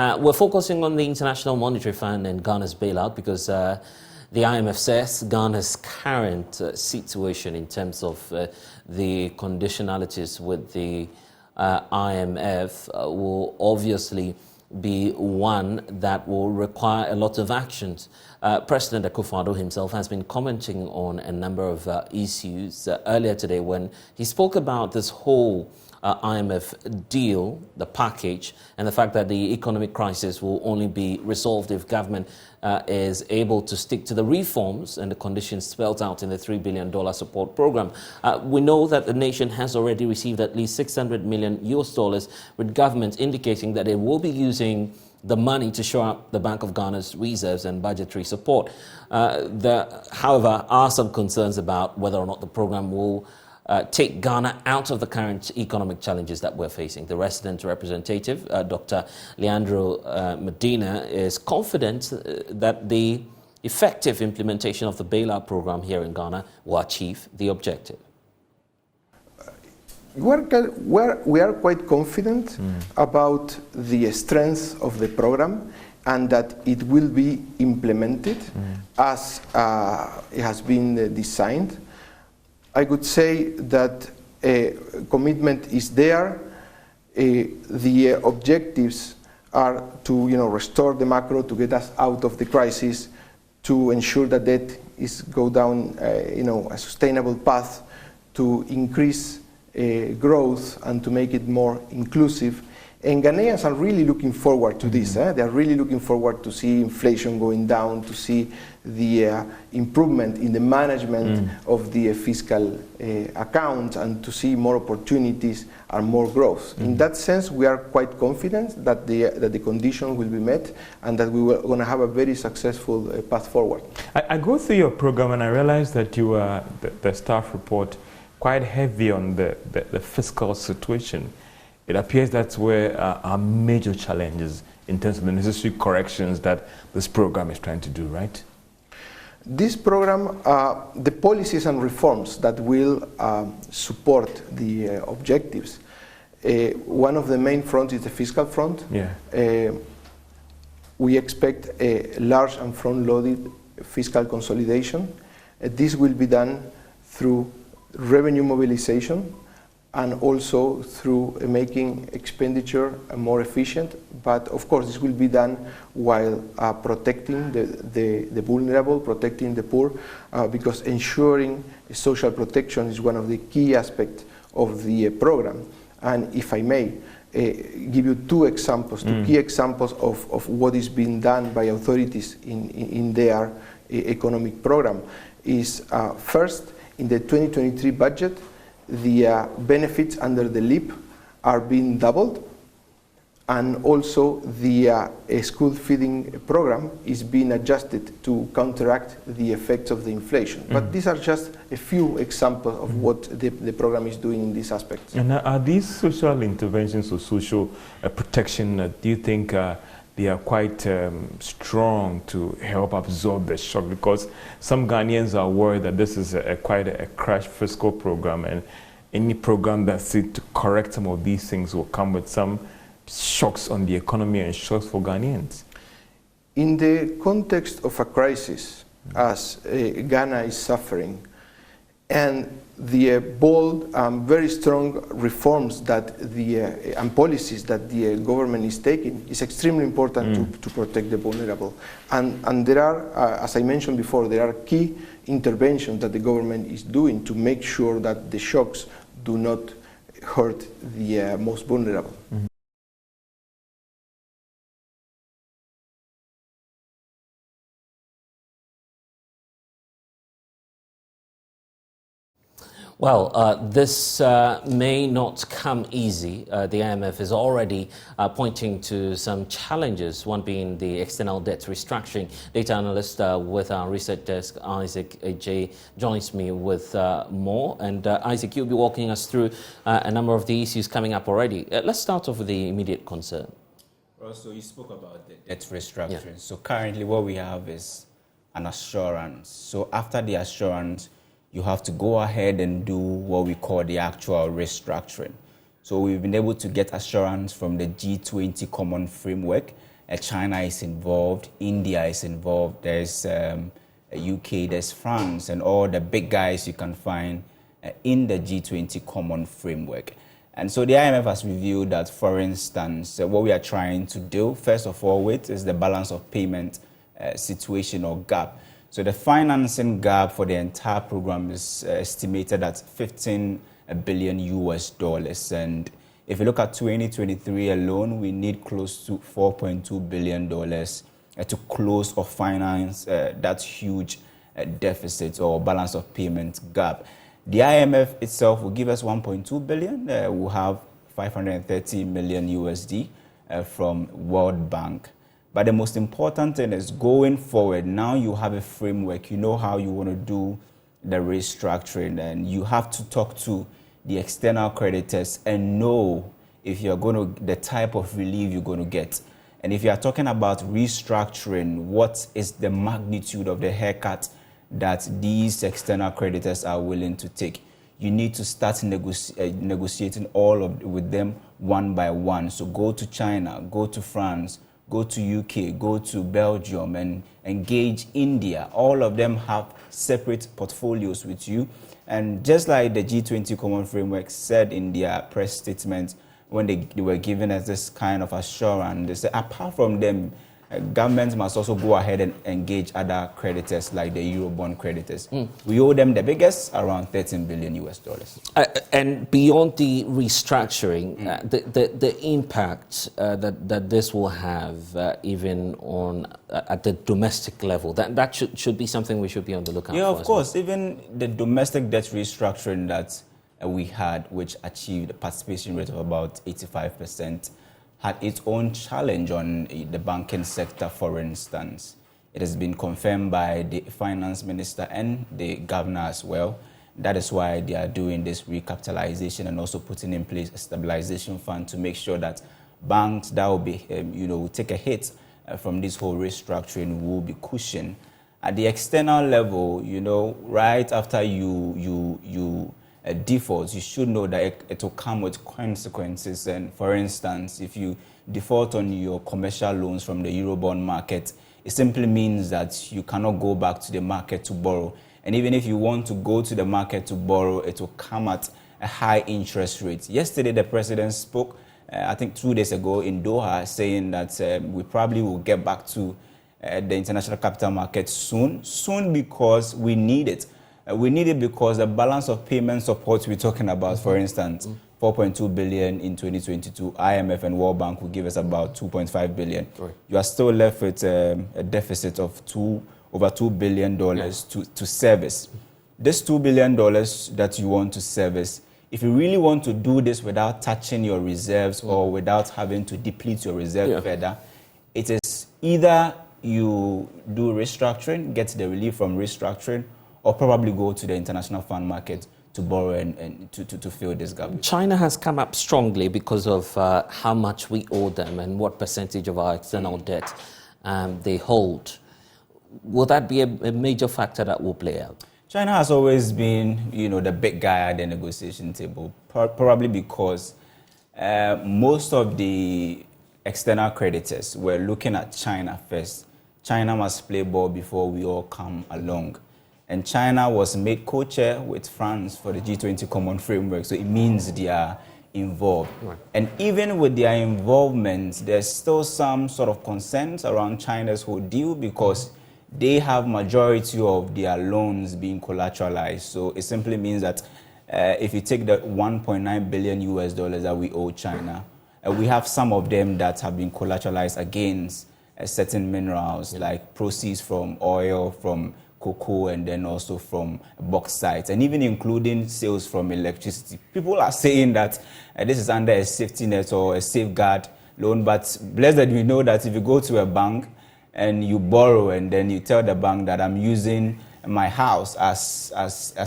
We're focusing on the International Monetary Fund and Ghana's bailout because the IMF says Ghana's current situation in terms of the conditionalities with the IMF will obviously be one that will require a lot of actions. President Akufo-Addo himself has been commenting on a number of issues earlier today when he spoke about this whole IMF deal, the package, and the fact that the economic crisis will only be resolved if government is able to stick to the reforms and the conditions spelled out in the $3 billion support program. We know that the nation has already received at least $600 million with government indicating that it will be using the money to shore up the Bank of Ghana's reserves and budgetary support. However, are some concerns about whether or not the program will take Ghana out of the current economic challenges that we're facing. The resident representative, Dr. Leandro Medina, is confident that the effective implementation of the bailout program here in Ghana will achieve the objective. We are quite confident about the strength of the program and that it will be implemented as it has been designed. I could say that commitment is there. The objectives are to, restore the macro, to get us out of the crisis, to ensure that debt go down, a sustainable path, to increase growth and to make it more inclusive. And Ghanaians are really looking forward to this. They are really looking forward to see inflation going down, to see the improvement in the management of the fiscal account, and to see more opportunities and more growth. In that sense, we are quite confident that the conditions will be met and that we are going to have a very successful path forward. I go through your program and I realize that you are, the staff report, quite heavy on the fiscal situation. It appears that's where our major challenges in terms of the necessary corrections that this program is trying to do, right? This program, the policies and reforms that will support the objectives, one of the main fronts is the fiscal front. Yeah. We expect a large and front-loaded fiscal consolidation. This will be done through revenue mobilization, and also through making expenditure more efficient. But of course, this will be done while protecting the vulnerable, protecting the poor, because ensuring social protection is one of the key aspects of the program. And if I may, give you two examples, two key examples of what is being done by authorities in their economic program is first, in the 2023 budget, the benefits under the LEAP are being doubled, and also the school feeding program is being adjusted to counteract the effects of the inflation. But these are just a few examples of what the program is doing in these aspects. And are these social interventions or social protection, do you think they are quite strong to help absorb the shock? Because some Ghanaians are worried that this is quite a crash fiscal program, and any program that's to correct some of these things will come with some shocks on the economy and shocks for Ghanaians. In the context of a crisis, as Ghana is suffering, and the bold, very strong reforms that and policies that the government is taking is extremely important to protect the vulnerable. And there are, as I mentioned before, there are key interventions that the government is doing to make sure that the shocks do not hurt the most vulnerable. Well, this may not come easy. The IMF is already pointing to some challenges, one being the external debt restructuring. Data analyst with our research desk, Isaac J, joins me with more. And Isaac, you'll be walking us through a number of the issues coming up already. Let's start off with the immediate concern. Well, so you spoke about the debt restructuring. Yeah. So currently what we have is an assurance. So after the assurance, you have to go ahead and do what we call the actual restructuring. So we've been able to get assurance from the G20 Common Framework, China is involved, India is involved, there's UK, there's France, and all the big guys you can find in the G20 common framework. And so the IMF has revealed that, for instance, what we are trying to do, first of all, is the balance of payment situation or gap. So the financing gap for the entire program is estimated at $15 billion US. And if you look at 2023 alone, we need close to $4.2 billion to close or finance that huge deficit or balance of payment gap. The IMF itself will give us 1.2 billion. We'll have 530 million USD from World Bank. But the most important thing is, going forward, now you have a framework. You know how you want to do the restructuring, and you have to talk to the external creditors and know if you're going to, the type of relief you're going to get. And if you are talking about restructuring, what is the magnitude of the haircut that these external creditors are willing to take? You need to start negotiating with them one by one. So go to China, go to France, go to UK, go to Belgium, and engage India. All of them have separate portfolios with you. And just like the G20 Common Framework said in their press statement, when they were giving us this kind of assurance, they said, apart from them, governments must also go ahead and engage other creditors like the Eurobond creditors. We owe them the biggest, around $13 billion US. And beyond the restructuring, the impact that this will have even on at the domestic level, that should be something we should be on the lookout for. Yeah, of course. Even the domestic debt restructuring that we had, which achieved a participation rate of about 85%, had its own challenge on the banking sector, for instance. It has been confirmed by the finance minister and the governor as well. That is why they are doing this recapitalization and also putting in place a stabilization fund to make sure that banks that will be, will take a hit from this whole restructuring will be cushioned. At the external level, right after you defaults, you should know that it will come with consequences. And for instance, if you default on your commercial loans from the Eurobond market, it simply means that you cannot go back to the market to borrow. And even if you want to go to the market to borrow, it will come at a high interest rate. Yesterday, the president spoke, I think 2 days ago in Doha, saying that we probably will get back to the international capital market soon because we need it. We need it because the balance of payment support we're talking about, for instance, 4.2 billion in 2022, IMF and World Bank will give us about 2.5 billion. Right. You are still left with a deficit of over $2 billion to service. This $2 billion that you want to service, if you really want to do this without touching your reserves or without having to deplete your reserve further, it is either you do restructuring, get the relief from restructuring, or probably go to the international fund market to borrow and to fill this gap. China has come up strongly because of how much we owe them and what percentage of our external debt they hold. Will that be a major factor that will play out? China has always been, the big guy at the negotiation table, probably because most of the external creditors were looking at China first. China must play ball before we all come along. And China was made co-chair with France for the G20 Common Framework, so it means they are involved. Right. And even with their involvement, there's still some sort of concerns around China's whole deal because they have majority of their loans being collateralized. So it simply means that if you take the $1.9 billion US that we owe China, we have some of them that have been collateralized against certain minerals, like proceeds from oil, from cocoa, and then also from bauxite, and even including sales from electricity. People are saying that this is under a safety net or a safeguard loan, but blessed we know that if you go to a bank and you borrow and then you tell the bank that I'm using my house as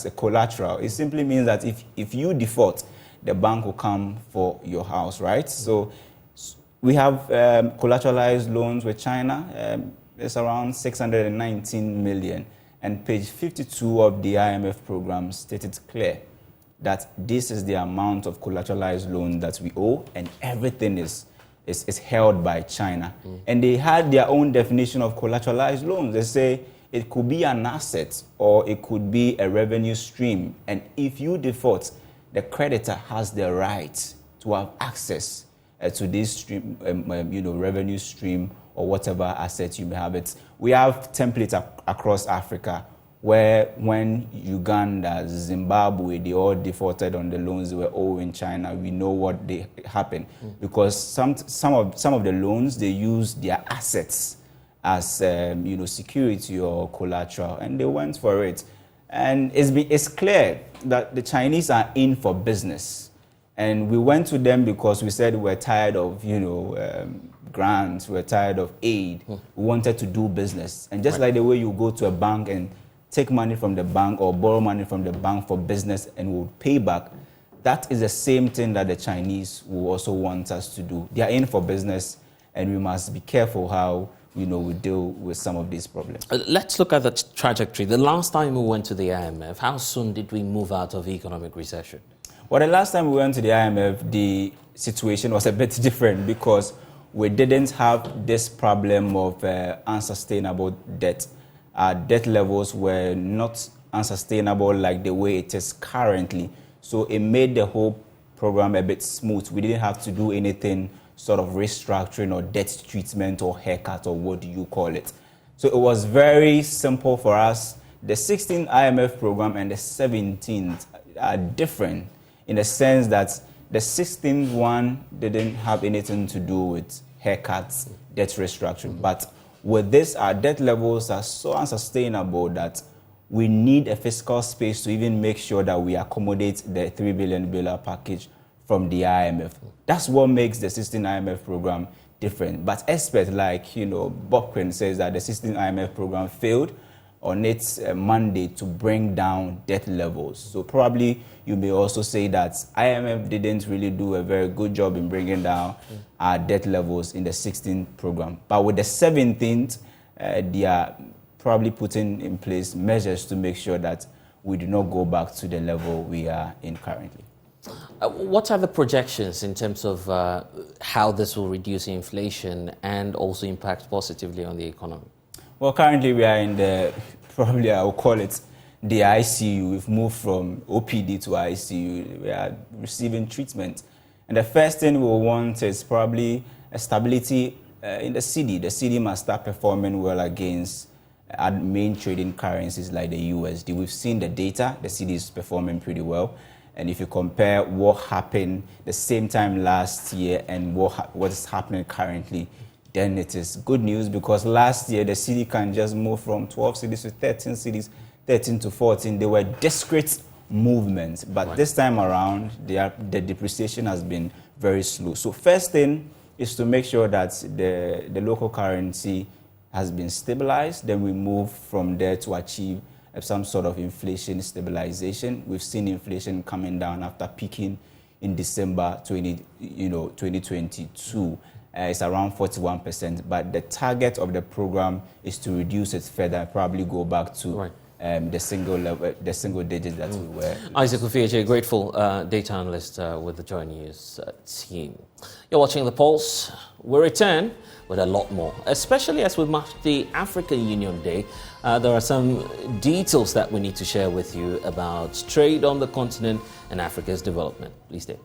a collateral, it simply means that if you default, the bank will come for your house, right? So we have collateralized loans with China. It's around 619 million. And page 52 of the IMF program stated clear that this is the amount of collateralized loan that we owe, and everything is is held by China. And they had their own definition of collateralized loans. They say it could be an asset or it could be a revenue stream. And if you default, the creditor has the right to have access to this stream, revenue stream or whatever asset you may have. We have templates across Africa where when Uganda, Zimbabwe, they all defaulted on the loans they were owing China, we know what happened. Because some of the loans, they use their assets as security or collateral, and they went for it. And it's clear that the Chinese are in for business. And we went to them because we said we're tired of, grants, we're tired of aid. We wanted to do business. And just like the way you go to a bank and take money from the bank or borrow money from the bank for business and will pay back, that is the same thing that the Chinese will also want us to do. They are in for business, and we must be careful how we deal with some of these problems. Let's look at the trajectory. The last time we went to the IMF, how soon did we move out of economic recession? Well, the last time we went to the IMF, the situation was a bit different because we didn't have this problem of unsustainable debt. Our debt levels were not unsustainable like the way it is currently. So it made the whole program a bit smooth. We didn't have to do anything sort of restructuring or debt treatment or haircut or what do you call it. So it was very simple for us. The 16th IMF program and the 17th are different in the sense that the 16th one didn't have anything to do with haircuts, debt restructuring. But with this, our debt levels are so unsustainable that we need a fiscal space to even make sure that we accommodate the 3 billion bailout package from the IMF. That's what makes the 16th IMF program different. But experts like, Bob Crane says that the 16th IMF program failed on its mandate to bring down debt levels. So probably you may also say that IMF didn't really do a very good job in bringing down our debt levels in the 16th program. But with the 17th, they are probably putting in place measures to make sure that we do not go back to the level we are in currently. What are the projections in terms of how this will reduce inflation and also impact positively on the economy? Well, currently we are in probably I will call it the ICU. We've moved from OPD to ICU. We are receiving treatment. And the first thing we want is probably a stability in the cedi. The cedi must start performing well against main trading currencies like the USD. We've seen the data. The cedi is performing pretty well. And if you compare what happened the same time last year and what is happening currently, then it is good news because last year the cedi can just move from 12 cedis to 13 cedis, 13 to 14. They were discrete movements, but this time around, the depreciation has been very slow. So first thing is to make sure that the local currency has been stabilized. Then we move from there to achieve some sort of inflation stabilization. We've seen inflation coming down after peaking in December 2022. It's around 41%, but the target of the program is to reduce it further, probably go back to the single digits that we were. Isaac Ufieje, grateful data analyst with the Joy News team. You're watching The Pulse. We'll return with a lot more, especially as we mark the African Union Day. There are some details that we need to share with you about trade on the continent and Africa's development. Please stay.